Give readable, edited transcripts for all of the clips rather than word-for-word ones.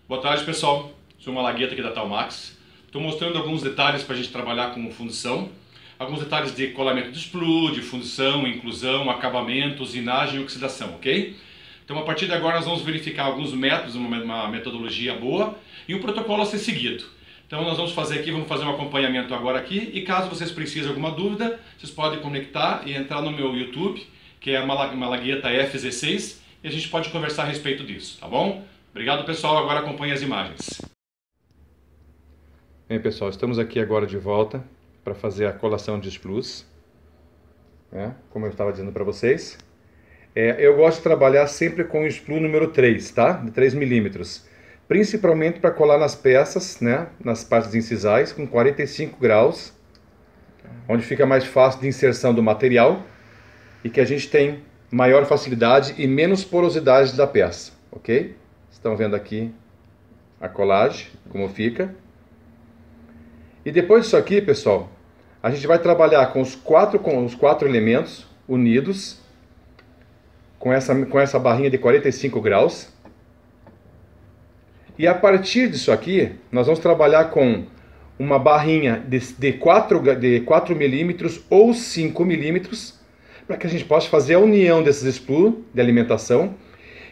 Boa tarde, pessoal. Sou uma Malagueta aqui da Talmax. Estou mostrando alguns detalhes para a gente trabalhar com fundição. Alguns detalhes de colamento de splu, de fundição, inclusão, acabamento, usinagem e oxidação, ok? Então, a partir de agora, nós vamos verificar alguns métodos, uma metodologia boa e um protocolo a ser seguido. Então, nós vamos fazer aqui, vamos fazer um acompanhamento agora aqui. E caso vocês precisem de alguma dúvida, vocês podem conectar e entrar no meu YouTube, que é a Malagueta F16, e a gente pode conversar a respeito disso, tá bom? Obrigado, pessoal. Agora acompanhe as imagens. Bem, pessoal, estamos aqui agora de volta para fazer a colação de splus, como eu estava dizendo para vocês. Eu gosto de trabalhar sempre com o splu número 3, tá? De 3 milímetros. Principalmente para colar nas peças, nas partes incisais, com 45 graus, onde fica mais fácil de inserção do material e que a gente tem maior facilidade e menos porosidade da peça, ok? Estão vendo aqui a colagem, como fica. E depois disso aqui, pessoal, a gente vai trabalhar com os quatro elementos unidos, com essa barrinha de 45 graus. E a partir disso aqui, nós vamos trabalhar com uma barrinha de 4 milímetros ou 5 milímetros, para que a gente possa fazer a união desses splu de alimentação.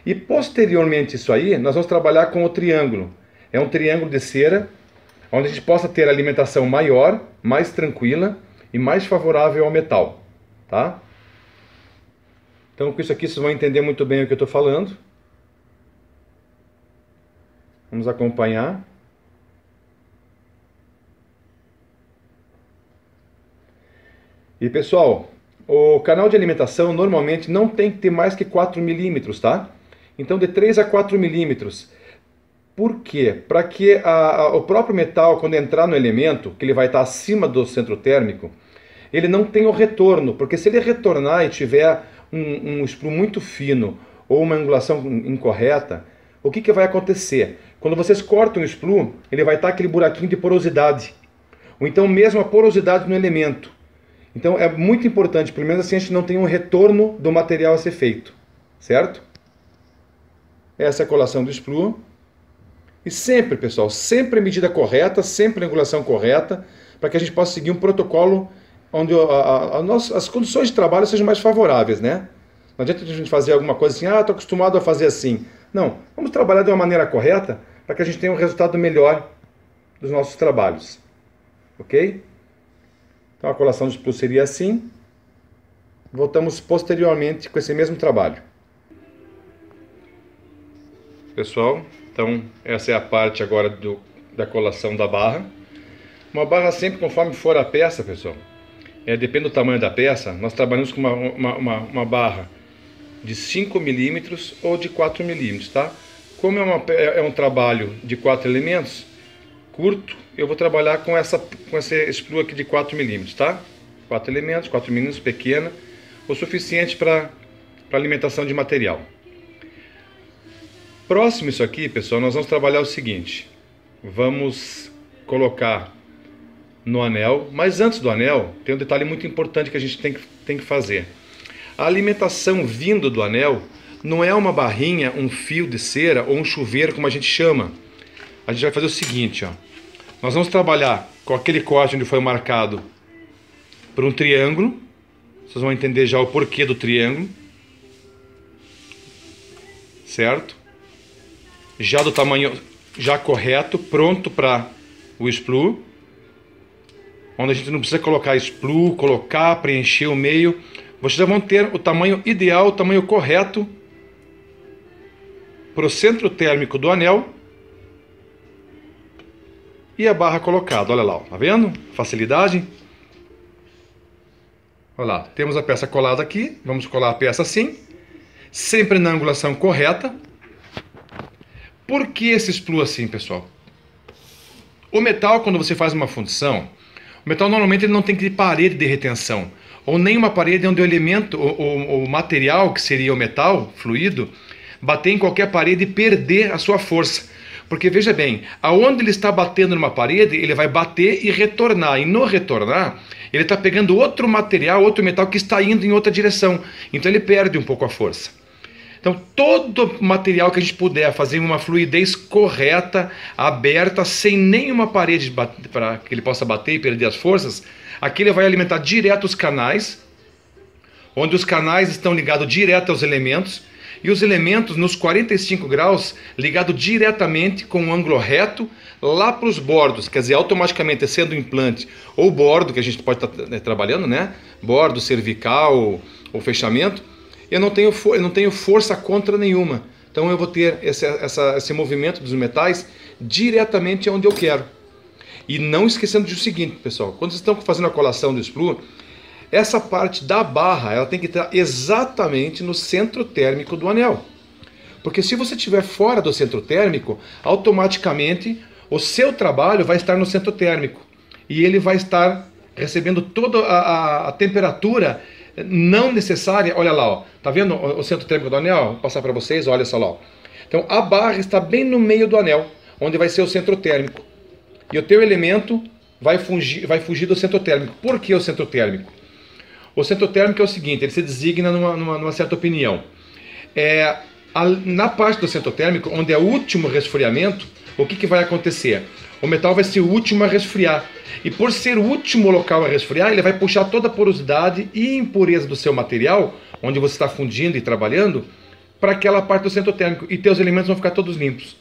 E posteriormente isso aí, nós vamos trabalhar com o triângulo. É um triângulo de cera, onde a gente possa ter a alimentação maior, mais tranquila e mais favorável ao metal, tá? Então com isso aqui vocês vão entender muito bem o que eu estou falando. Vamos acompanhar. E pessoal, o canal de alimentação normalmente não tem que ter mais que 4 milímetros, tá? Então de 3 a 4 milímetros. Por quê? Para que o próprio metal, quando entrar no elemento, que ele vai estar acima do centro térmico, ele não tenha o retorno. Porque se ele retornar e tiver um splu muito fino ou uma angulação incorreta, o que vai acontecer? Quando vocês cortam o splu, ele vai estar aquele buraquinho de porosidade. Ou então mesmo a porosidade no elemento. Então é muito importante, pelo menos assim a gente não tem um retorno do material a ser feito. Certo? Essa é a colação do splu. E sempre, pessoal, sempre a medida correta, sempre a angulação correta, para que a gente possa seguir um protocolo onde as condições de trabalho sejam mais favoráveis, né? Não adianta a gente fazer alguma coisa assim, estou acostumado a fazer assim. Não, vamos trabalhar de uma maneira correta, para que a gente tenha um resultado melhor dos nossos trabalhos. Ok? Então a colação de splu seria assim. Voltamos posteriormente com esse mesmo trabalho. Pessoal, então essa é a parte agora da colação da barra. Uma barra sempre conforme for a peça, pessoal. Depende do tamanho da peça, nós trabalhamos com uma barra de 5 milímetros ou de 4 milímetros, tá? Como é um trabalho de 4 elementos, curto, eu vou trabalhar com esse splu aqui de 4 milímetros, tá? 4 elementos, 4 milímetros, pequena, o suficiente para alimentação de material. Próximo isso aqui, pessoal, nós vamos trabalhar o seguinte. Vamos colocar no anel, mas antes do anel, tem um detalhe muito importante que a gente tem que fazer. A alimentação vindo do anel não é uma barrinha, um fio de cera ou um chuveiro, como a gente chama. A gente vai fazer o seguinte, ó. Nós vamos trabalhar com aquele corte onde foi marcado por um triângulo. Vocês vão entender já o porquê do triângulo. Certo? Já do tamanho já correto, pronto para o splu, onde a gente não precisa colocar splu, preencher o meio. Vocês já vão ter o tamanho ideal, o tamanho correto para o centro térmico do anel e a barra colocada. Olha lá, tá vendo? Facilidade. Olha lá, temos a peça colada aqui, vamos colar a peça assim, sempre na angulação correta. Por que esse splu assim, pessoal? O metal, quando você faz uma fundição, o metal normalmente ele não tem que ter parede de retenção, ou nem uma parede onde o elemento, o material, que seria o metal fluido, bater em qualquer parede e perder a sua força. Porque veja bem, aonde ele está batendo numa parede, ele vai bater e retornar, e no retornar, ele está pegando outro material, outro metal que está indo em outra direção, então ele perde um pouco a força. Então, todo material que a gente puder fazer uma fluidez correta, aberta, sem nenhuma parede para que ele possa bater e perder as forças, aqui ele vai alimentar direto os canais, onde os canais estão ligados direto aos elementos, e os elementos nos 45 graus ligados diretamente com um ângulo reto lá para os bordos, quer dizer, automaticamente sendo o implante ou bordo, que a gente pode estar trabalhando, né? Bordo, cervical ou fechamento, eu não tenho força contra nenhuma. Então eu vou ter esse movimento dos metais diretamente onde eu quero. E não esquecendo do seguinte, pessoal, quando vocês estão fazendo a colação do sprue, essa parte da barra ela tem que estar exatamente no centro térmico do anel. Porque se você estiver fora do centro térmico, automaticamente o seu trabalho vai estar no centro térmico. E ele vai estar recebendo toda a temperatura não necessária. Olha lá, ó, tá vendo o centro térmico do anel? Vou passar para vocês, olha só lá. Ó. Então a barra está bem no meio do anel, onde vai ser o centro térmico. E o teu elemento vai fugir do centro térmico. Por que o centro térmico? O centro térmico é o seguinte, ele se designa numa certa opinião. Na parte do centro térmico, onde é o último resfriamento, o que vai acontecer? O metal vai ser o último a resfriar. E por ser o último local a resfriar, ele vai puxar toda a porosidade e impureza do seu material, onde você está fundindo e trabalhando, para aquela parte do centro térmico. E teus elementos vão ficar todos limpos.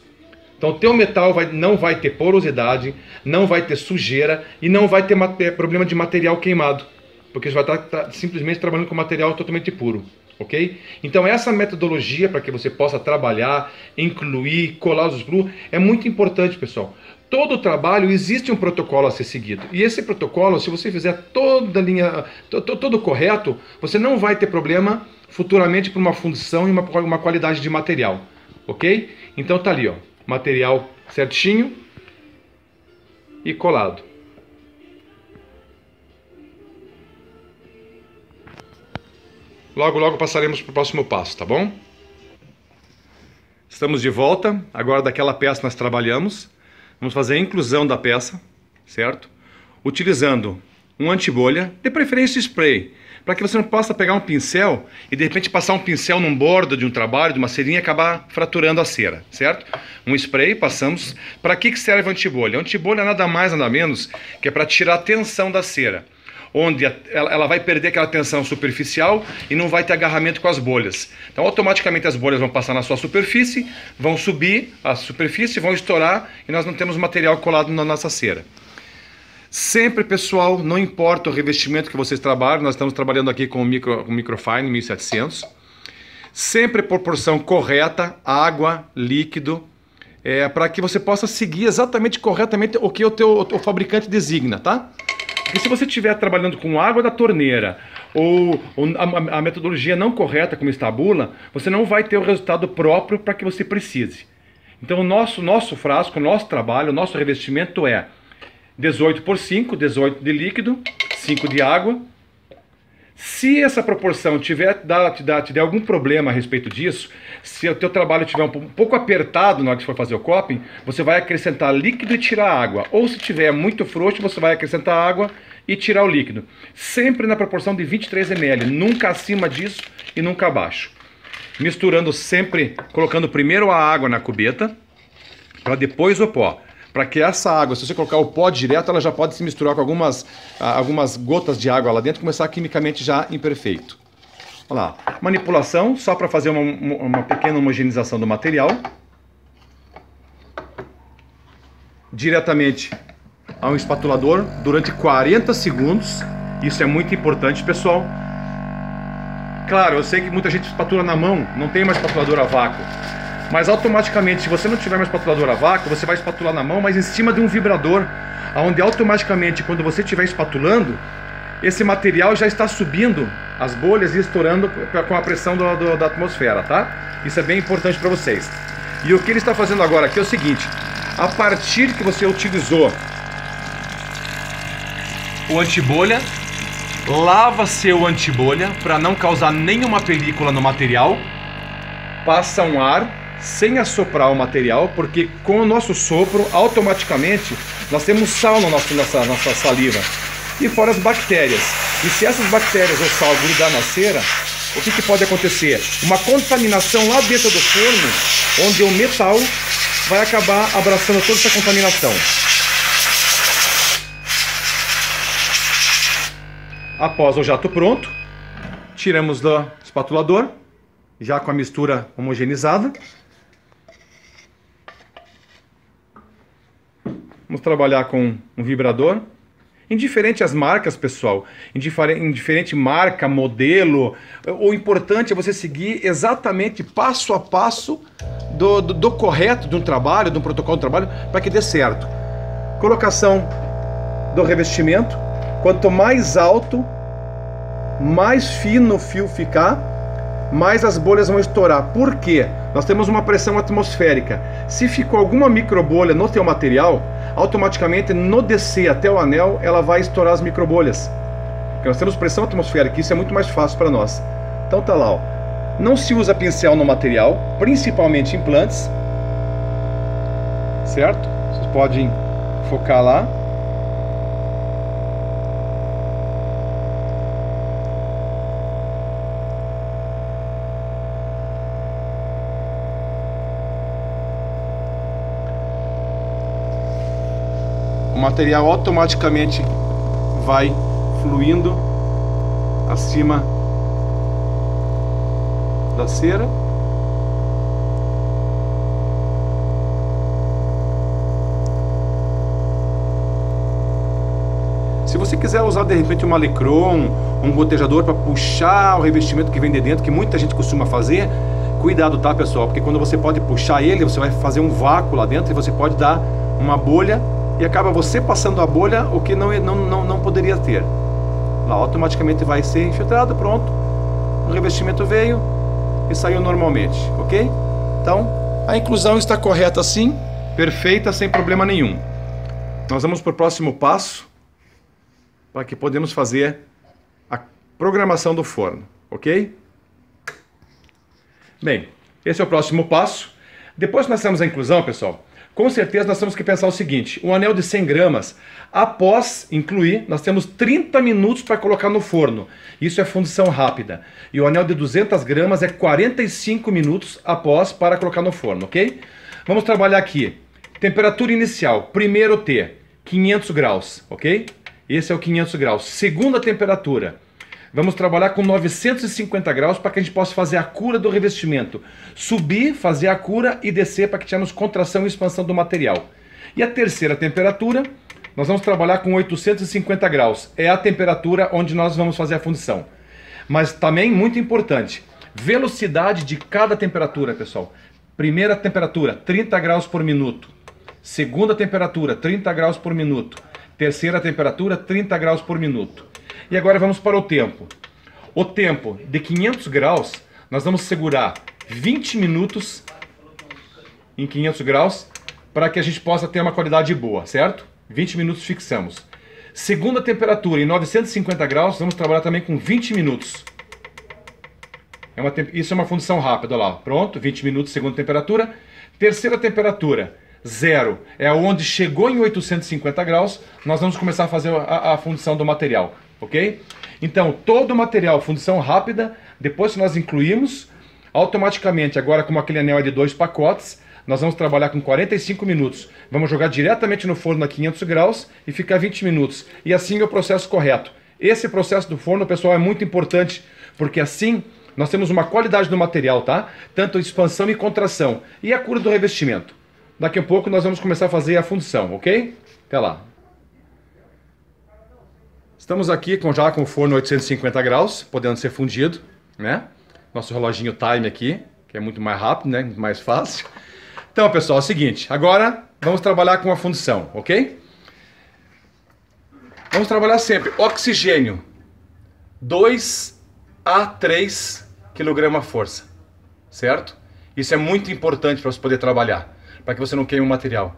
Então o teu metal não vai ter porosidade, não vai ter sujeira e não vai ter problema de material queimado. Porque você vai estar simplesmente trabalhando com material totalmente puro. Ok? Então essa metodologia para que você possa trabalhar, incluir, colar os sprue é muito importante, pessoal. Todo trabalho existe um protocolo a ser seguido. E esse protocolo, se você fizer toda a linha, todo correto, você não vai ter problema futuramente para uma fundição e uma qualidade de material. Ok? Então tá ali, ó, material certinho e colado. Logo, logo passaremos para o próximo passo, tá bom? Estamos de volta. Agora daquela peça nós trabalhamos. Vamos fazer a inclusão da peça, certo? Utilizando um antibolha, de preferência spray, para que você não possa pegar um pincel e de repente passar um pincel num bordo de um trabalho, de uma cerinha e acabar fraturando a cera, certo? Um spray, passamos. Para que serve o antibolha? O antibolha é nada mais, nada menos que é para tirar a tensão da cera, onde ela vai perder aquela tensão superficial e não vai ter agarramento com as bolhas. Então automaticamente as bolhas vão passar na sua superfície, vão subir a superfície, vão estourar e nós não temos material colado na nossa cera. Sempre, pessoal, não importa o revestimento que vocês trabalham, nós estamos trabalhando aqui com o Microfine 1700. Sempre proporção correta, água, líquido, para que você possa seguir exatamente corretamente o que o fabricante designa, tá? E se você estiver trabalhando com água da torneira ou a metodologia não correta, como está a bula, você não vai ter o resultado próprio para que você precise. Então o nosso frasco, o nosso trabalho, o nosso revestimento é 18 por 5, 18 de líquido, 5 de água. Se essa proporção te der algum problema a respeito disso, se o teu trabalho estiver um pouco apertado na hora que for fazer o coping, você vai acrescentar líquido e tirar água. Ou se tiver muito frouxo, você vai acrescentar água e tirar o líquido. Sempre na proporção de 23 ml, nunca acima disso e nunca abaixo. Misturando sempre, colocando primeiro a água na cubeta, para depois o pó. Para que essa água, se você colocar o pó direto, ela já pode se misturar com algumas gotas de água lá dentro e começar quimicamente já imperfeito. Olha lá, manipulação só para fazer uma pequena homogeneização do material. Diretamente a um espatulador durante 40 segundos. Isso é muito importante, pessoal. Claro, eu sei que muita gente espatula na mão, não tem mais espatulador a vácuo. Mas automaticamente, se você não tiver mais espatulador a vácuo, você vai espatular na mão, mas em cima de um vibrador, onde automaticamente, quando você estiver espatulando, esse material já está subindo as bolhas e estourando com a pressão da atmosfera, tá? Isso é bem importante para vocês. E o que ele está fazendo agora aqui é o seguinte: a partir que você utilizou o antibolha, lava seu antibolha para não causar nenhuma película no material, passa um ar sem assoprar o material, porque com o nosso sopro, automaticamente, nós temos sal na nossa saliva. E fora as bactérias. E se essas bactérias ou sal grudar na cera, o que pode acontecer? Uma contaminação lá dentro do forno, onde o metal vai acabar abraçando toda essa contaminação. Após o jato pronto, tiramos do espatulador, já com a mistura homogeneizada. Vamos trabalhar com um vibrador. Indiferente as marcas, pessoal, indiferente marca, modelo, o importante é você seguir exatamente passo a passo do correto de um trabalho, de um protocolo de trabalho, para que dê certo. Colocação do revestimento. Quanto mais alto, mais fino o fio ficar, mais as bolhas vão estourar. Por quê? Nós temos uma pressão atmosférica. Se ficou alguma microbolha no teu material, automaticamente no descer até o anel, ela vai estourar as microbolhas. Porque nós temos pressão atmosférica, isso é muito mais fácil para nós. Então tá lá, ó. Não se usa pincel no material, principalmente implantes. Certo? Vocês podem focar lá. O material automaticamente vai fluindo acima da cera. Se você quiser usar de repente uma Lecron, um gotejador para puxar o revestimento que vem de dentro, que muita gente costuma fazer, cuidado, tá, pessoal? Porque quando você pode puxar ele, você vai fazer um vácuo lá dentro e você pode dar uma bolha e acaba você passando a bolha, o que não poderia ter. Lá automaticamente vai ser infiltrado, pronto. O revestimento veio e saiu normalmente, ok? Então, a inclusão está correta assim, perfeita, sem problema nenhum. Nós vamos para o próximo passo, para que podemos fazer a programação do forno, ok? Bem, esse é o próximo passo. Depois que nós temos a inclusão, pessoal, com certeza nós temos que pensar o seguinte: um anel de 100 gramas, após incluir, nós temos 30 minutos para colocar no forno. Isso é fundição rápida. E o anel de 200 gramas é 45 minutos após para colocar no forno, ok? Vamos trabalhar aqui. Temperatura inicial, primeiro T, 500 graus, ok? Esse é o 500 graus. Segunda temperatura. Vamos trabalhar com 950 graus para que a gente possa fazer a cura do revestimento. Subir, fazer a cura e descer para que tenhamos contração e expansão do material. E a terceira temperatura, nós vamos trabalhar com 850 graus. É a temperatura onde nós vamos fazer a fundição. Mas também, muito importante, velocidade de cada temperatura, pessoal. Primeira temperatura, 30 graus por minuto. Segunda temperatura, 30 graus por minuto. Terceira temperatura, 30 graus por minuto. E agora vamos para o tempo. O tempo de 500 graus, nós vamos segurar 20 minutos em 500 graus para que a gente possa ter uma qualidade boa, certo? 20 minutos fixamos. Segunda temperatura em 950 graus, vamos trabalhar também com 20 minutos. Isso é uma fundição rápida, olha lá. Pronto, 20 minutos, segunda temperatura. Terceira temperatura, 0. É onde chegou em 850 graus, nós vamos começar a fazer a fundição do material. Ok? Então, todo o material, fundição rápida, depois que nós incluímos, automaticamente, agora como aquele anel é de 2 pacotes, nós vamos trabalhar com 45 minutos. Vamos jogar diretamente no forno a 500 graus e ficar 20 minutos. E assim é o processo correto. Esse processo do forno, pessoal, é muito importante, porque assim nós temos uma qualidade do material, tá? Tanto expansão e contração. E a cura do revestimento. Daqui a pouco nós vamos começar a fazer a fundição, ok? Até lá. Estamos aqui já com o forno 850 graus, podendo ser fundido, né? Nosso reloginho time aqui, que é muito mais rápido, né? Muito mais fácil. Então, pessoal, é o seguinte, agora vamos trabalhar com a fundição, ok? Vamos trabalhar sempre oxigênio, 2 a 3 kg força, certo? Isso é muito importante para você poder trabalhar, para que você não queime o material.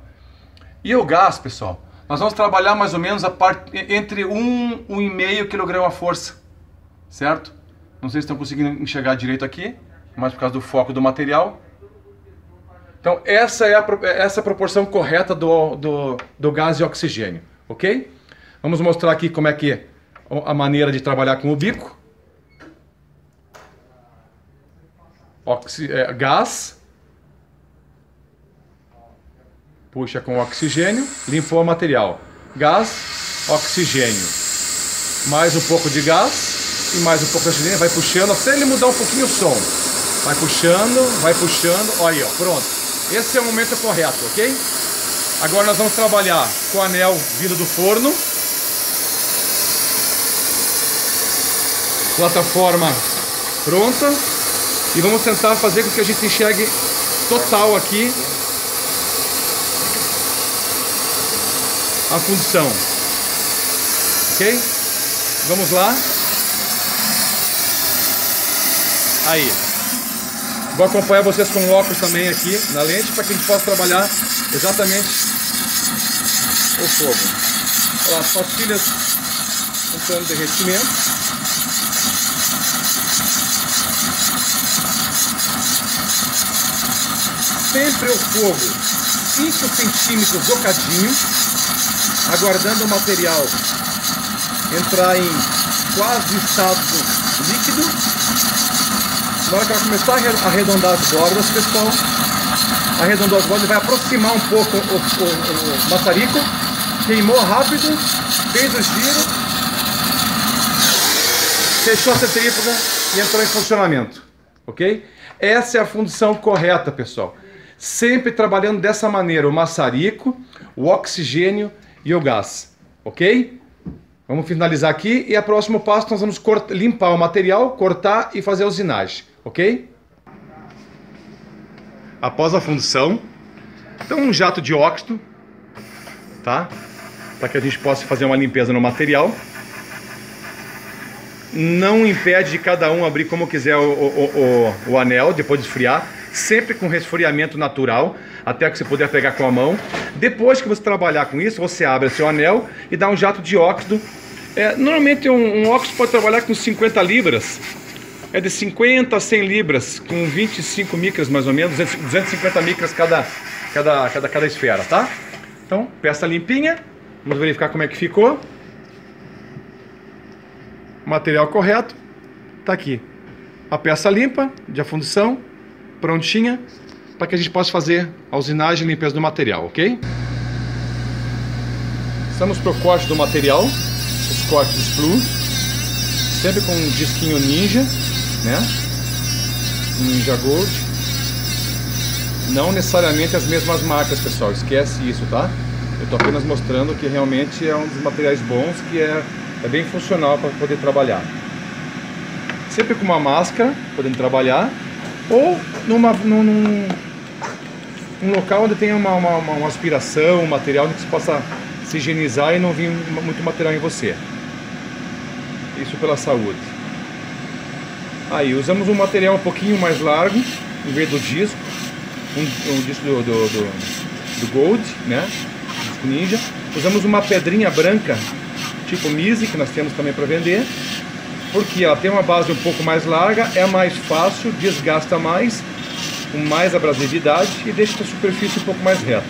E o gás, pessoal? Nós vamos trabalhar mais ou menos entre 1 e 1,5 kg a força, certo? Não sei se estão conseguindo enxergar direito aqui, mas por causa do foco do material. Então essa é a proporção correta do gás e oxigênio, ok? Vamos mostrar aqui como é que a maneira de trabalhar com o bico. gás, puxa com oxigênio, limpou o material. Gás, oxigênio, mais um pouco de gás e mais um pouco de oxigênio, vai puxando até ele mudar um pouquinho o som. Vai puxando, olha aí, ó, pronto. Esse é o momento correto, ok? Agora nós vamos trabalhar com o anel vindo do forno. Plataforma pronta. E vamos tentar fazer com que a gente enxergue total aqui a função. Ok? Vamos lá. Aí. Vou acompanhar vocês com o óculos também aqui na lente para que a gente possa trabalhar exatamente o fogo. Olha lá, as pastilhas entrando em derretimento. Sempre o fogo 5 centímetros docadinho, aguardando o material entrar em quase estado líquido. Na hora que ela começar a arredondar as bordas, pessoal, arredondou as bordas, vai aproximar um pouco o maçarico, queimou rápido, fez o giro, fechou a centrífuga e entrou em funcionamento, ok? Essa é a função correta, pessoal. Sempre trabalhando dessa maneira, o maçarico, o oxigênio e o gás, ok? Vamos finalizar aqui e a próximo passo nós vamos limpar o material, cortar e fazer a usinagem, ok? Após a função, então um jato de óxido, tá? Para que a gente possa fazer uma limpeza no material. Não impede de cada um abrir como quiser o anel depois de esfriar, sempre com resfriamento natural, até que você puder pegar com a mão. Depois que você trabalhar com isso, você abre seu anel e dá um jato de óxido. Normalmente um óxido pode trabalhar com 50 libras, é de 50 a 100 libras, com 25 micras mais ou menos, 250 micras cada esfera, tá? Então, peça limpinha, vamos verificar como é que ficou. Material correto, tá aqui. A peça limpa, de fundição, prontinha, para que a gente possa fazer a usinagem e limpeza do material, ok? Estamos para o corte do material, os cortes de sprue, sempre com um disquinho Ninja, né? Ninja Gold. Não necessariamente as mesmas marcas, pessoal, esquece isso, tá? Eu estou apenas mostrando que realmente é um dos materiais bons, que é bem funcional para poder trabalhar. Sempre com uma máscara, podendo trabalhar, ou num local onde tenha uma aspiração, um material onde você possa se higienizar e não vir muito material em você. Isso pela saúde. Aí, usamos um material um pouquinho mais largo, em vez do disco, um disco do Gold, né? Disco Ninja. Usamos uma pedrinha branca, tipo Mise, que nós temos também para vender, porque ela tem uma base um pouco mais larga, é mais fácil, desgasta mais, com mais abrasividade e deixa a superfície um pouco mais reta.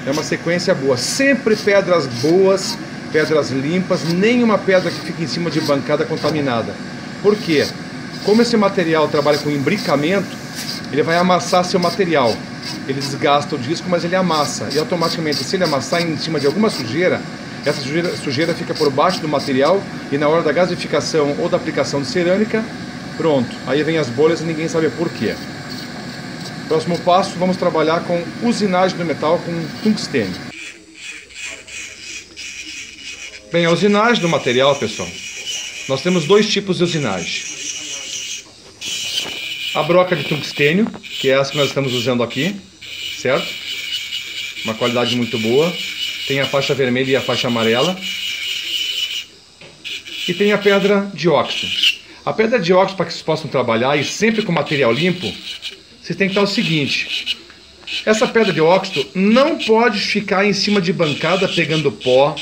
É uma sequência boa, sempre pedras boas, pedras limpas, nenhuma pedra que fique em cima de bancada contaminada. Por quê? Como esse material trabalha com imbricamento, ele vai amassar seu material. Ele desgasta o disco, mas ele amassa, e automaticamente, se ele amassar em cima de alguma sujeira, essa sujeira fica por baixo do material e na hora da gasificação ou da aplicação de cerâmica, pronto. Aí vem as bolhas e ninguém sabe por quê. Próximo passo, vamos trabalhar com usinagem do metal com tungstênio. Bem, a usinagem do material, pessoal, nós temos dois tipos de usinagem. A broca de tungstênio, que é essa que nós estamos usando aqui, certo? Uma qualidade muito boa. Tem a faixa vermelha e a faixa amarela. E tem a pedra de óxido. A pedra de óxido, para que vocês possam trabalhar, e sempre com material limpo, vocês têm que estar o seguinte. Essa pedra de óxido não pode ficar em cima de bancada pegando pó,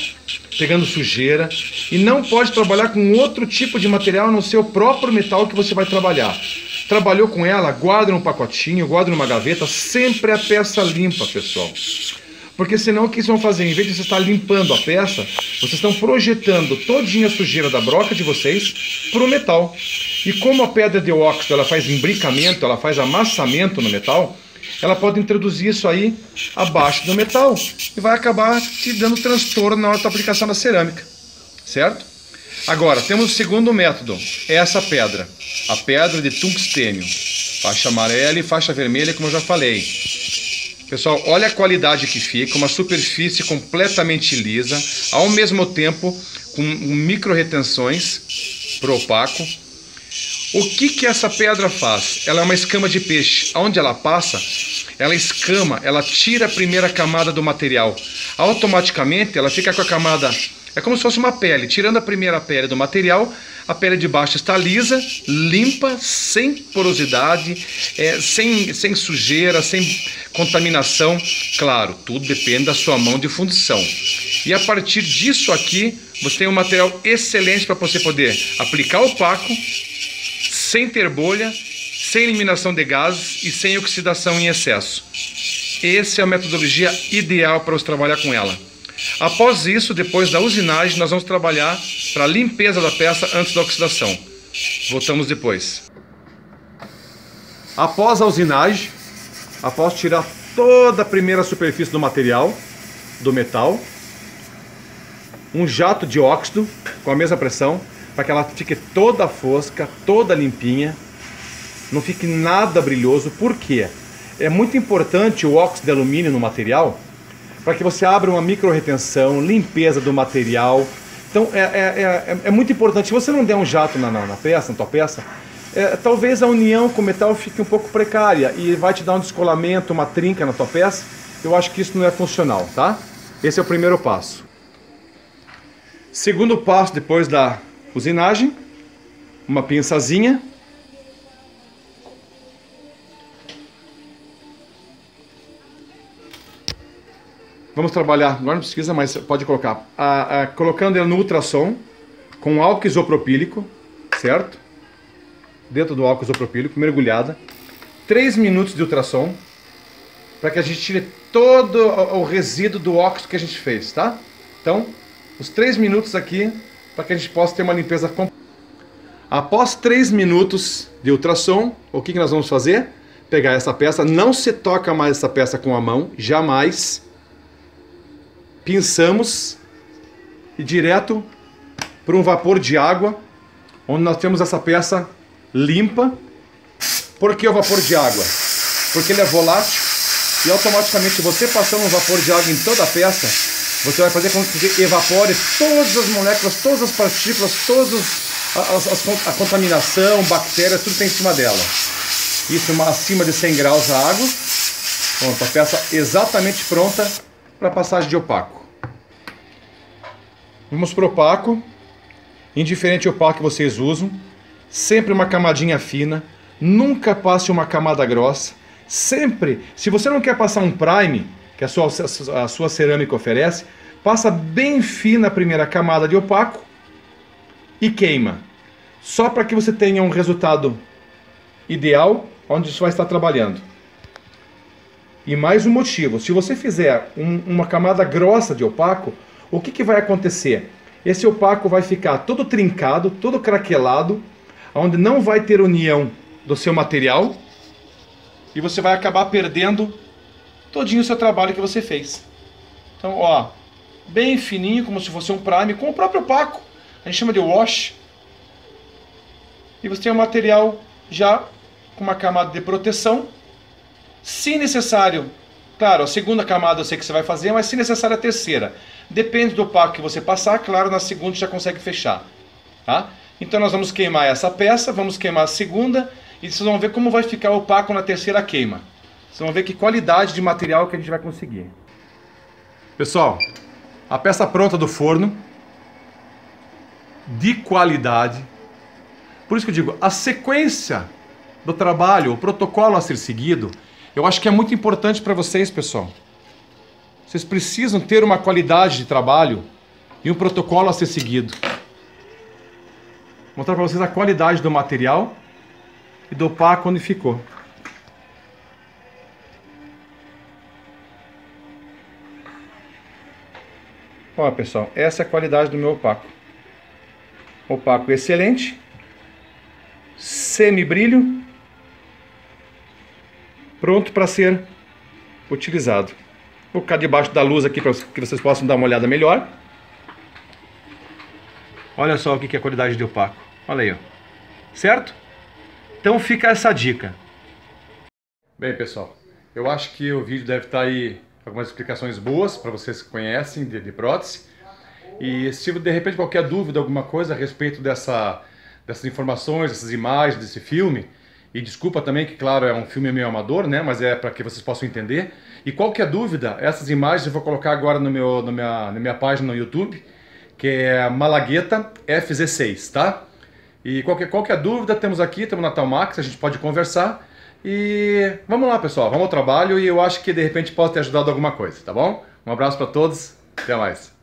pegando sujeira. E não pode trabalhar com outro tipo de material no seu próprio metal que você vai trabalhar. Trabalhou com ela, guarda num pacotinho, guarda numa gaveta, sempre a peça limpa, pessoal. Porque senão o que vocês vão fazer? Em vez de você estar limpando a peça, vocês estão projetando todinha a sujeira da broca de vocês para o metal. E como a pedra de óxido ela faz imbricamento, ela faz amassamento no metal, ela pode introduzir isso aí abaixo do metal e vai acabar te dando transtorno na hora da aplicação da cerâmica, certo? Agora, temos o segundo método, essa pedra, a pedra de tungstênio, faixa amarela e faixa vermelha, como eu já falei. Pessoal, olha a qualidade que fica, uma superfície completamente lisa, ao mesmo tempo com micro retenções pro opaco. O que essa pedra faz? Ela é uma escama de peixe. Onde ela passa, ela escama, ela tira a primeira camada do material. Automaticamente ela fica com a camada, é como se fosse uma pele. Tirando a primeira pele do material, a pele de baixo está lisa, limpa, sem porosidade, sem sujeira, sem contaminação. Claro, tudo depende da sua mão de fundição. E a partir disso aqui, você tem um material excelente para você poder aplicar opaco, sem ter bolha, sem eliminação de gases e sem oxidação em excesso. Essa é a metodologia ideal para você trabalhar com ela. Após isso, depois da usinagem, nós vamos trabalhar para a limpeza da peça antes da oxidação. Voltamos depois. Após a usinagem, após tirar toda a primeira superfície do material, do metal, um jato de óxido com a mesma pressão, para que ela fique toda fosca, toda limpinha, não fique nada brilhoso. Por quê? É muito importante o óxido de alumínio no material, para que você abra uma micro retenção, limpeza do material. Então é muito importante. Se você não der um jato na tua peça, talvez a união com o metal fique um pouco precária e vai te dar um descolamento, uma trinca na tua peça. Eu acho que isso não é funcional, tá? Esse é o primeiro passo. Segundo passo, depois da usinagem, uma pinçazinha. Vamos trabalhar, agora não precisa, mas pode colocar. Colocando ela no ultrassom, com álcool isopropílico, certo? Dentro do álcool isopropílico, mergulhada. 3 minutos de ultrassom, para que a gente tire todo o resíduo do óxido que a gente fez, tá? Então, os 3 minutos aqui, para que a gente possa ter uma limpeza completa. Após 3 minutos de ultrassom, o que nós vamos fazer? Pegar essa peça, não se toca mais essa peça com a mão, jamais. Pinçamos e direto para um vapor de água, onde nós temos essa peça limpa. Por que o vapor de água? Porque ele é volátil e automaticamente você passando um vapor de água em toda a peça, você vai fazer com que evapore todas as moléculas, todas as partículas, a contaminação, bactérias, tudo tem em cima dela. Isso acima de 100 graus a água. Pronto, a peça exatamente pronta para passagem de opaco. Vamos para o opaco. Indiferente ao opaco que vocês usam, sempre uma camadinha fina. Nunca passe uma camada grossa. Sempre, se você não quer passar um prime, que a sua cerâmica oferece, passa bem fina a primeira camada de opaco e queima. Só para que você tenha um resultado ideal onde você vai estar trabalhando. E mais um motivo, se você fizer uma camada grossa de opaco, o que vai acontecer? Esse opaco vai ficar todo trincado, todo craquelado, onde não vai ter união do seu material e você vai acabar perdendo todinho o seu trabalho que você fez. Então, ó, bem fininho, como se fosse um prime, com o próprio opaco. A gente chama de wash. E você tem um material já com uma camada de proteção. Se necessário, claro, a segunda camada eu sei que você vai fazer, mas se necessário a terceira. Depende do opaco que você passar, claro, na segunda já consegue fechar. Tá? Então nós vamos queimar essa peça, vamos queimar a segunda, e vocês vão ver como vai ficar o opaco na terceira queima. Vocês vão ver que qualidade de material que a gente vai conseguir. Pessoal, a peça pronta do forno, de qualidade. Por isso que eu digo, a sequência do trabalho, o protocolo a ser seguido, eu acho que é muito importante para vocês, pessoal. Vocês precisam ter uma qualidade de trabalho e um protocolo a ser seguido. Vou mostrar para vocês a qualidade do material e do opaco onde ficou. Olha, pessoal, essa é a qualidade do meu opaco. Opaco excelente, semi-brilho, pronto para ser utilizado. Vou colocar debaixo da luz aqui para que vocês possam dar uma olhada melhor. Olha só o que é a qualidade de opaco. Olha aí, ó. Certo? Então fica essa dica. Bem, pessoal, eu acho que o vídeo deve estar aí algumas explicações boas para vocês que conhecem de prótese. E se de repente qualquer dúvida, alguma coisa a respeito dessas informações, dessas imagens, desse filme, e desculpa também que, claro, é um filme meio amador, né? Mas é para que vocês possam entender. E qualquer dúvida, essas imagens eu vou colocar agora na minha página no YouTube, que é Malagueta FZ6, tá? E qualquer dúvida, temos na Talmax, a gente pode conversar. E vamos lá, pessoal, vamos ao trabalho e eu acho que de repente pode ter ajudado alguma coisa, tá bom? Um abraço para todos, até mais.